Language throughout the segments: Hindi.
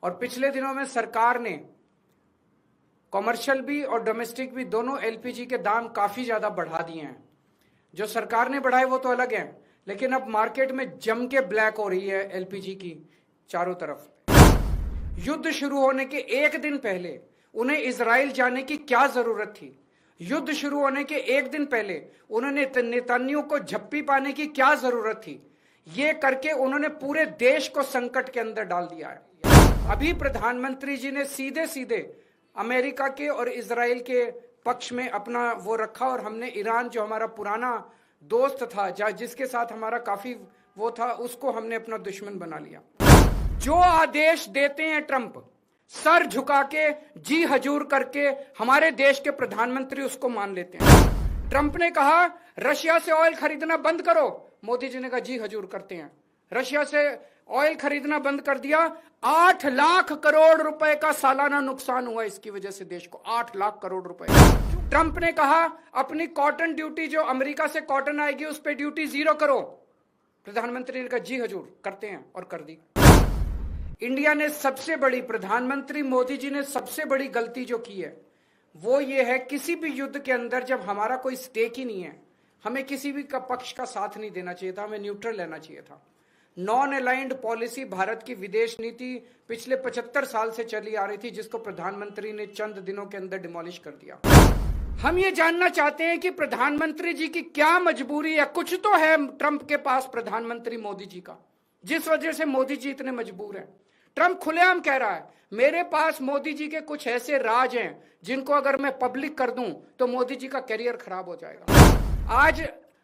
और पिछले दिनों में सरकार ने कॉमर्शियल भी और डोमेस्टिक भी दोनों एलपीजी के दाम काफी ज्यादा बढ़ा दिए हैं। जो सरकार ने बढ़ाए वो तो अलग है, लेकिन अब मार्केट में जम के ब्लैक हो रही है एलपीजी की चारों तरफ। युद्ध शुरू होने के एक दिन पहले उन्हें इजराइल जाने की क्या जरूरत थी? युद्ध शुरू होने के एक दिन पहले उन्होंने नेतन्याहू को झप्पी पाने की क्या जरूरत थी? ये करके उन्होंने पूरे देश को संकट के अंदर डाल दिया है। अभी प्रधानमंत्री जी ने सीधे सीधे अमेरिका के और इजराइल के पक्ष में अपना वो रखा, और हमने ईरान जो हमारा पुराना दोस्त था, जिसके साथ हमारा काफी वो था, उसको हमने अपना दुश्मन बना लिया। जो आदेश देते हैं ट्रंप, सर झुका के जी हजूर करके हमारे देश के प्रधानमंत्री उसको मान लेते हैं। ट्रंप ने कहा रशिया से ऑयल खरीदना बंद करो, मोदी जी ने कहा जी हजूर करते हैं। रशिया से ऑयल खरीदना बंद कर दिया। 8 लाख करोड़ रुपए का सालाना नुकसान हुआ इसकी वजह से देश को, 8 लाख करोड़ रुपए। ट्रंप ने कहा अपनी कॉटन ड्यूटी, जो अमेरिका से कॉटन आएगी उस पर ड्यूटी 0 करो। प्रधानमंत्री ने कहा जी हजूर करते हैं, और कर दी। इंडिया ने सबसे बड़ी, प्रधानमंत्री मोदी जी ने सबसे बड़ी गलती जो की है वो ये है, किसी भी युद्ध के अंदर जब हमारा कोई स्टेक ही नहीं है, हमें किसी भी पक्ष का साथ नहीं देना चाहिए था, हमें न्यूट्रल रहना चाहिए था। नॉन अलाइंड पॉलिसी भारत की विदेश नीति पिछले 75 साल से चली आ रही थी, जिसको प्रधानमंत्री ने चंद दिनों के अंदर डिमोलिश कर दिया। हम ये जानना चाहते हैं कि प्रधानमंत्री जी की क्या मजबूरी है? कुछ तो है ट्रंप के पास, प्रधानमंत्री मोदी जी का, जिस वजह से मोदी जी इतने मजबूर हैं। ट्रंप खुलेआम कह रहा है मेरे पास मोदी जी के कुछ ऐसे राज हैं जिनको अगर मैं पब्लिक कर दूं तो मोदी जी का करियर खराब हो जाएगा। आज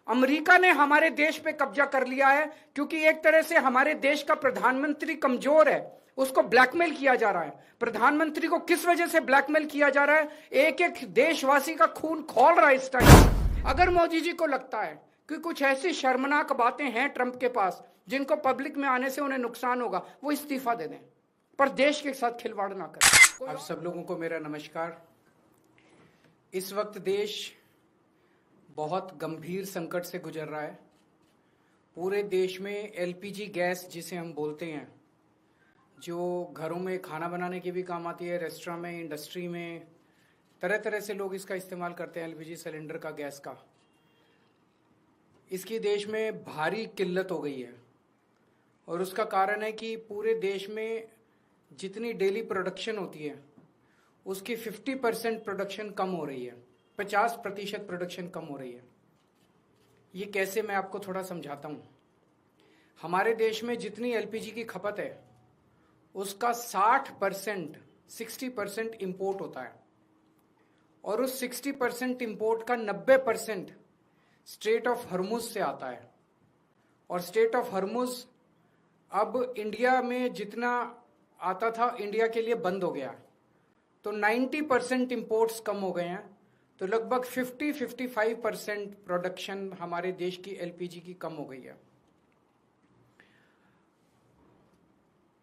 अमेरिका ने हमारे देश पे कब्जा कर लिया है, क्योंकि एक तरह से हमारे देश का प्रधानमंत्री कमजोर है, उसको ब्लैकमेल किया जा रहा है। प्रधानमंत्री को किस वजह से ब्लैकमेल किया जा रहा है? एक एक देशवासी का खून खौल रहा है इस टाइम। अगर मोदी जी को लगता है कि कुछ ऐसी शर्मनाक बातें हैं ट्रंप के पास जिनको पब्लिक में आने से उन्हें नुकसान होगा, वो इस्तीफा दे दें, पर देश के साथ खिलवाड़ ना करें। आप सब लोगों को मेरा नमस्कार। इस वक्त देश बहुत गंभीर संकट से गुजर रहा है। पूरे देश में एलपीजी गैस जिसे हम बोलते हैं, जो घरों में खाना बनाने के भी काम आती है, रेस्टोरेंट में, इंडस्ट्री में, तरह तरह से लोग इसका इस्तेमाल करते हैं, एलपीजी सिलेंडर का, गैस का। इसकी देश में भारी किल्लत हो गई है, और उसका कारण है कि पूरे देश में जितनी डेली प्रोडक्शन होती है उसकी 50% प्रोडक्शन कम हो रही है, 50% प्रोडक्शन कम हो रही है। ये कैसे, मैं आपको थोड़ा समझाता हूँ। हमारे देश में जितनी एलपीजी की खपत है उसका 60% इंपोर्ट होता है, और उस 60% इंपोर्ट का 90% स्ट्रेट ऑफ हॉर्मुज से आता है। और स्ट्रेट ऑफ हॉर्मुज अब इंडिया में जितना आता था इंडिया के लिए बंद हो गया, तो 90% इंपोर्ट्स कम हो गए हैं। तो लगभग 50-55% प्रोडक्शन हमारे देश की एलपीजी की कम हो गई है।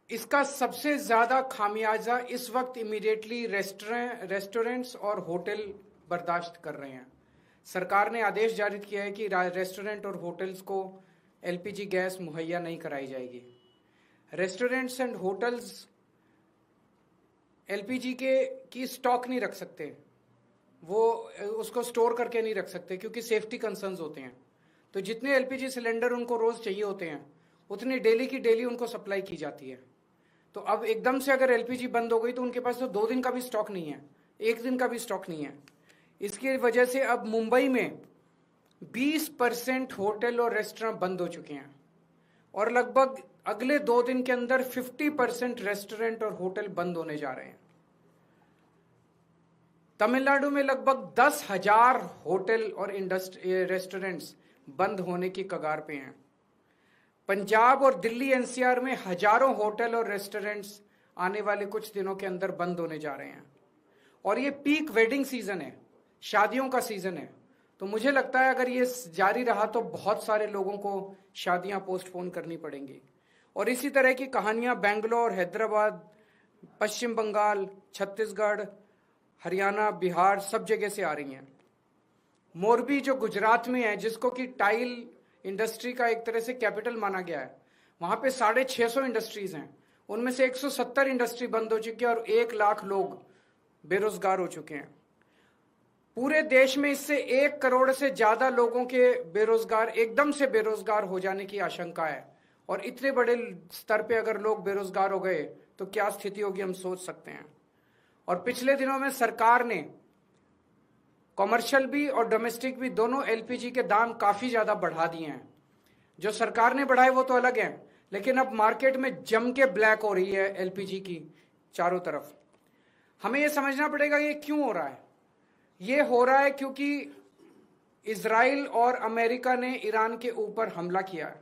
इसका सबसे ज्यादा खामियाजा इस वक्त इमीडिएटली रेस्टोरेंट्स और होटल बर्दाश्त कर रहे हैं। सरकार ने आदेश जारी किया है कि रेस्टोरेंट और होटल्स को एलपीजी गैस मुहैया नहीं कराई जाएगी। रेस्टोरेंट्स एंड होटल्स एलपीजी की स्टॉक नहीं रख सकते, वो उसको स्टोर करके नहीं रख सकते, क्योंकि सेफ्टी कंसर्न्स होते हैं। तो जितने एलपीजी सिलेंडर उनको रोज चाहिए होते हैं उतनी डेली की डेली उनको सप्लाई की जाती है। तो अब एकदम से अगर एलपीजी बंद हो गई तो उनके पास तो 2 दिन का भी स्टॉक नहीं है, 1 दिन का भी स्टॉक नहीं है। इसकी वजह से अब मुंबई में 20% होटल और रेस्टोरेंट बंद हो चुके हैं, और लगभग अगले 2 दिन के अंदर 50% रेस्टोरेंट और होटल बंद होने जा रहे हैं। तमिलनाडु में लगभग 10,000 होटल और रेस्टोरेंट्स बंद होने की कगार पे हैं। पंजाब और दिल्ली एनसीआर में हजारों होटल और रेस्टोरेंट्स आने वाले कुछ दिनों के अंदर बंद होने जा रहे हैं। और ये पीक वेडिंग सीजन है, शादियों का सीजन है। तो मुझे लगता है अगर ये जारी रहा तो बहुत सारे लोगों को शादियां पोस्टपोन करनी पड़ेंगी। और इसी तरह की कहानियां बेंगलोर, हैदराबाद, पश्चिम बंगाल, छत्तीसगढ़, हरियाणा, बिहार, सब जगह से आ रही हैं। मोरबी जो गुजरात में है, जिसको कि टाइल इंडस्ट्री का एक तरह से कैपिटल माना गया है, वहां पे 650 इंडस्ट्रीज हैं। उनमें से 170 इंडस्ट्री बंद हो चुकी है और 1 लाख लोग बेरोजगार हो चुके हैं। पूरे देश में इससे 1 करोड़ से ज्यादा लोगों के एकदम से बेरोजगार हो जाने की आशंका है। और इतने बड़े स्तर पे अगर लोग बेरोजगार हो गए तो क्या स्थिति होगी, हम सोच सकते हैं। और पिछले दिनों में सरकार ने कॉमर्शियल भी और डोमेस्टिक भी दोनों एलपीजी के दाम काफी ज्यादा बढ़ा दिए हैं। जो सरकार ने बढ़ाए वो तो अलग है, लेकिन अब मार्केट में जम के ब्लैक हो रही है एलपीजी की चारों तरफ। हमें यह समझना पड़ेगा ये क्यों हो रहा है। ये हो रहा है क्योंकि इजराइल और अमेरिका ने ईरान के ऊपर हमला किया है।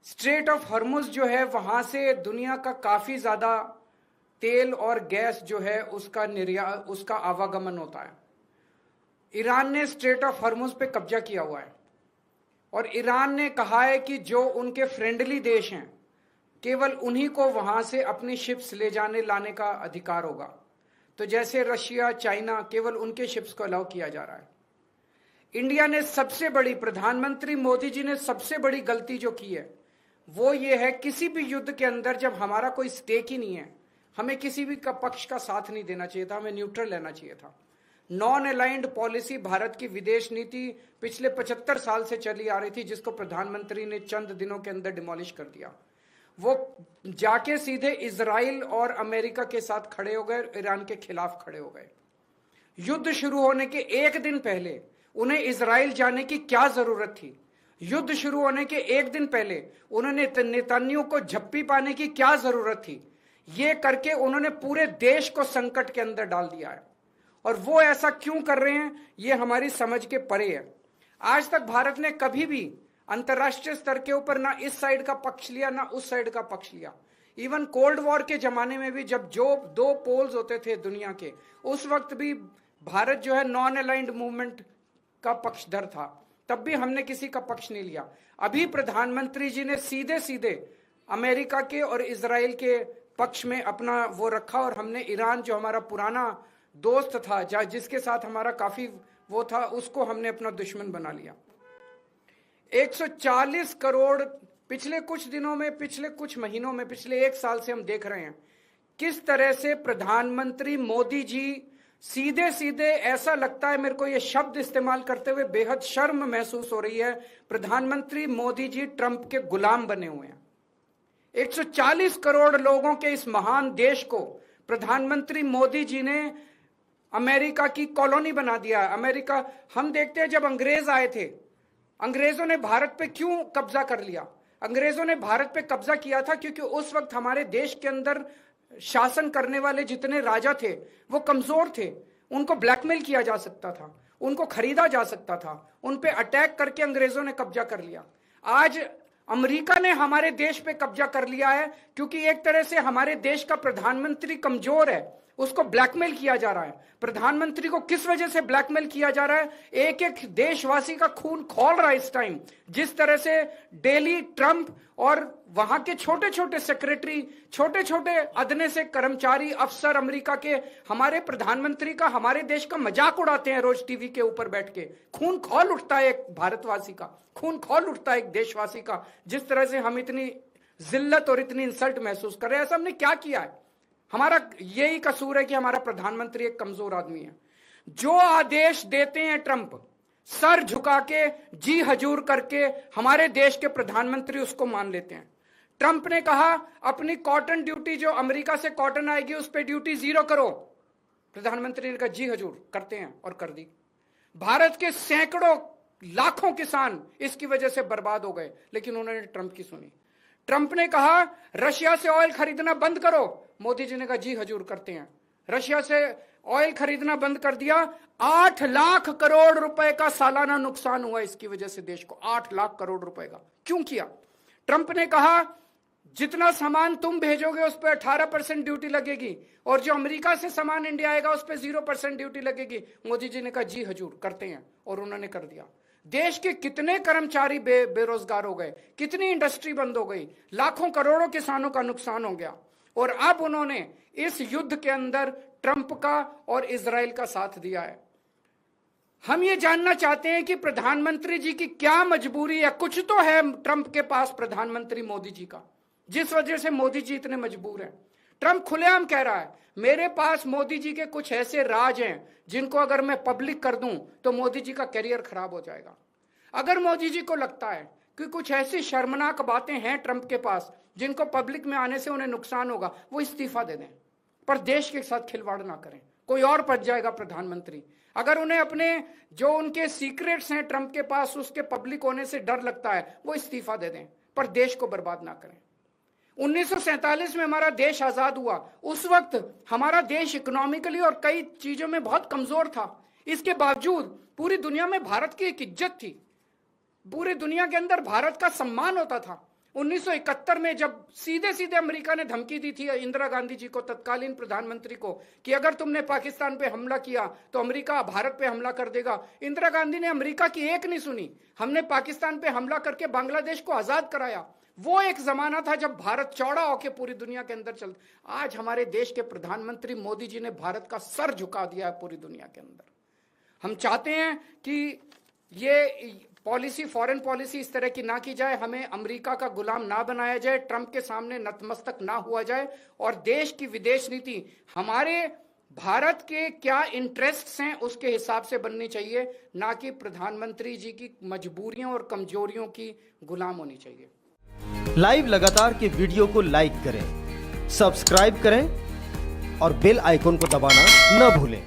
स्ट्रेट ऑफ हॉर्मुज जो है वहां से दुनिया का काफी ज्यादा तेल और गैस जो है उसका आवागमन होता है। ईरान ने स्ट्रेट ऑफ हॉर्मुज पे कब्जा किया हुआ है और ईरान ने कहा है कि जो उनके फ्रेंडली देश हैं केवल उन्हीं को वहां से अपनी शिप्स ले जाने लाने का अधिकार होगा। तो जैसे रशिया, चाइना, केवल उनके शिप्स को अलाउ किया जा रहा है। इंडिया ने प्रधानमंत्री मोदी जी ने सबसे बड़ी गलती जो की है वो ये है, किसी भी युद्ध के अंदर जब हमारा कोई स्टेक ही नहीं है, हमें किसी भी पक्ष का साथ नहीं देना चाहिए था, हमें न्यूट्रल रहना चाहिए था। नॉन अलाइंड पॉलिसी भारत की विदेश नीति पिछले 75 साल से चली आ रही थी, जिसको प्रधानमंत्री ने चंद दिनों के अंदर डिमोलिश कर दिया। वो जाके सीधे इजराइल और अमेरिका के साथ खड़े हो गए, ईरान के खिलाफ खड़े हो गए। युद्ध शुरू होने के 1 दिन पहले उन्हें इजराइल जाने की क्या जरूरत थी? युद्ध शुरू होने के 1 दिन पहले उन्होंने नेतन्याहू को झप्पी पाने की क्या जरूरत थी? ये करके उन्होंने पूरे देश को संकट के अंदर डाल दिया है। और वो ऐसा क्यों कर रहे हैं ये हमारी समझ के परे है। आज तक भारत ने कभी भी अंतरराष्ट्रीय स्तर के ऊपर ना इस साइड का पक्ष लिया ना उस साइड का पक्ष लिया। इवन कोल्ड वॉर के जमाने में भी जब जो 2 पोल्स होते थे दुनिया के, उस वक्त भी भारत जो है नॉन अलाइंड मूवमेंट का पक्षधर था, तब भी हमने किसी का पक्ष नहीं लिया। अभी प्रधानमंत्री जी ने सीधे सीधे अमेरिका के और इजराइल के पक्ष में अपना वो रखा और हमने ईरान जो हमारा पुराना दोस्त था, जिसके साथ हमारा काफी वो था, उसको हमने अपना दुश्मन बना लिया। 140 करोड़ पिछले कुछ दिनों में, पिछले कुछ महीनों में, पिछले 1 साल से हम देख रहे हैं किस तरह से प्रधानमंत्री मोदी जी सीधे सीधे, ऐसा लगता है मेरे को ये शब्द इस्तेमाल करते हुए बेहद शर्म महसूस हो रही है, प्रधानमंत्री मोदी जी ट्रंप के गुलाम बने हुए हैं। 140 करोड़ लोगों के इस महान देश को प्रधानमंत्री मोदी जी ने अमेरिका की कॉलोनी बना दिया है। अमेरिका, हम देखते हैं जब अंग्रेज आए थे, अंग्रेजों ने भारत पे क्यों कब्जा कर लिया? अंग्रेजों ने भारत पे कब्जा किया था क्योंकि उस वक्त हमारे देश के अंदर शासन करने वाले जितने राजा थे वो कमजोर थे। उनको ब्लैकमेल किया जा सकता था, उनको खरीदा जा सकता था, उन पे अटैक करके अंग्रेजों ने कब्जा कर लिया। आज अमेरिका ने हमारे देश पे कब्जा कर लिया है क्योंकि एक तरह से हमारे देश का प्रधानमंत्री कमजोर है, उसको ब्लैकमेल किया जा रहा है। प्रधानमंत्री को किस वजह से ब्लैकमेल किया जा रहा है? एक एक देशवासी का खून खौल रहा है इस टाइम। जिस तरह से डेली ट्रंप और वहां के छोटे छोटे सेक्रेटरी, छोटे छोटे अदने से कर्मचारी, अफसर अमेरिका के हमारे प्रधानमंत्री का, हमारे देश का मजाक उड़ाते हैं रोज टीवी के ऊपर बैठ के। खून खौल उठता है एक भारतवासी का, खून खौल उठता है एक देशवासी का। जिस तरह से हम इतनी जिल्लत और इतनी इंसल्ट महसूस कर रहे हैं, ऐसा हमने क्या किया है? हमारा यही कसूर है कि हमारा प्रधानमंत्री एक कमजोर आदमी है। जो आदेश देते हैं ट्रंप, सर झुका के, जी हजूर करके हमारे देश के प्रधानमंत्री उसको मान लेते हैं। ट्रंप ने कहा अपनी कॉटन ड्यूटी, जो अमेरिका से कॉटन आएगी उस पर ड्यूटी 0 करो। प्रधानमंत्री ने कहा जी हजूर, करते हैं, और कर दी। भारत के सैकड़ों लाखों किसान इसकी वजह से बर्बाद हो गए, लेकिन उन्होंने ट्रंप की सुनी। ट्रंप ने कहा रशिया से ऑयल खरीदना बंद करो, मोदी जी ने कहा जी हजूर, करते हैं। रशिया से ऑयल खरीदना बंद कर दिया। 8 लाख करोड़ रुपए का सालाना नुकसान हुआ इसकी वजह से देश को। 8 लाख करोड़ रुपए का क्यों किया? ट्रंप ने कहा जितना सामान तुम भेजोगे उस पर 18% ड्यूटी लगेगी, और जो अमेरिका से सामान इंडिया आएगा उस पर 0% ड्यूटी लगेगी। मोदी जी ने कहा जी हजूर, करते हैं, और उन्होंने कर दिया। देश के कितने कर्मचारी बेरोजगार हो गए, कितनी इंडस्ट्री बंद हो गई, लाखों करोड़ों किसानों का नुकसान हो गया। और अब उन्होंने इस युद्ध के अंदर ट्रंप का और इजराइल का साथ दिया है। हम ये जानना चाहते हैं कि प्रधानमंत्री जी की क्या मजबूरी है? कुछ तो है ट्रंप के पास प्रधानमंत्री मोदी जी का, जिस वजह से मोदी जी इतने मजबूर हैं। ट्रंप खुलेआम कह रहा है मेरे पास मोदी जी के कुछ ऐसे राज हैं जिनको अगर मैं पब्लिक कर दूं तो मोदी जी का करियर खराब हो जाएगा। अगर मोदी जी को लगता है कि कुछ ऐसी शर्मनाक बातें हैं ट्रंप के पास जिनको पब्लिक में आने से उन्हें नुकसान होगा, वो इस्तीफा दे दें, पर देश के साथ खिलवाड़ ना करें। कोई और बच जाएगा प्रधानमंत्री। अगर उन्हें अपने जो उनके सीक्रेट्स हैं ट्रंप के पास उसके पब्लिक होने से डर लगता है, वो इस्तीफा दे दें, पर देश को बर्बाद ना करें। 1947 में हमारा देश आजाद हुआ, उस वक्त हमारा देश इकोनॉमिकली और कई चीजों में बहुत कमजोर था। इसके बावजूद पूरी दुनिया में भारत की एक इज्जत थी, पूरी दुनिया के अंदर भारत का सम्मान होता था। 1971 में जब सीधे सीधे अमेरिका ने धमकी दी थी इंदिरा गांधी जी को, तत्कालीन प्रधानमंत्री को, कि अगर तुमने पाकिस्तान पे हमला किया तो अमेरिका भारत पे हमला कर देगा, इंदिरा गांधी ने अमेरिका की एक नहीं सुनी। हमने पाकिस्तान पे हमला करके बांग्लादेश को आजाद कराया। वो एक जमाना था जब भारत चौड़ा होकर पूरी दुनिया के अंदर चल। आज हमारे देश के प्रधानमंत्री मोदी जी ने भारत का सर झुका दिया है पूरी दुनिया के अंदर। हम चाहते हैं कि ये पॉलिसी, फॉरेन पॉलिसी इस तरह की ना की जाए, हमें अमेरिका का गुलाम ना बनाया जाए, ट्रंप के सामने नतमस्तक ना हुआ जाए, और देश की विदेश नीति हमारे भारत के क्या इंटरेस्ट्स हैं उसके हिसाब से बननी चाहिए, ना कि प्रधानमंत्री जी की मजबूरियों और कमजोरियों की गुलाम होनी चाहिए। लाइव लगातार के वीडियो को लाइक करें, सब्सक्राइब करें और बेल आइकन को दबाना न भूलें।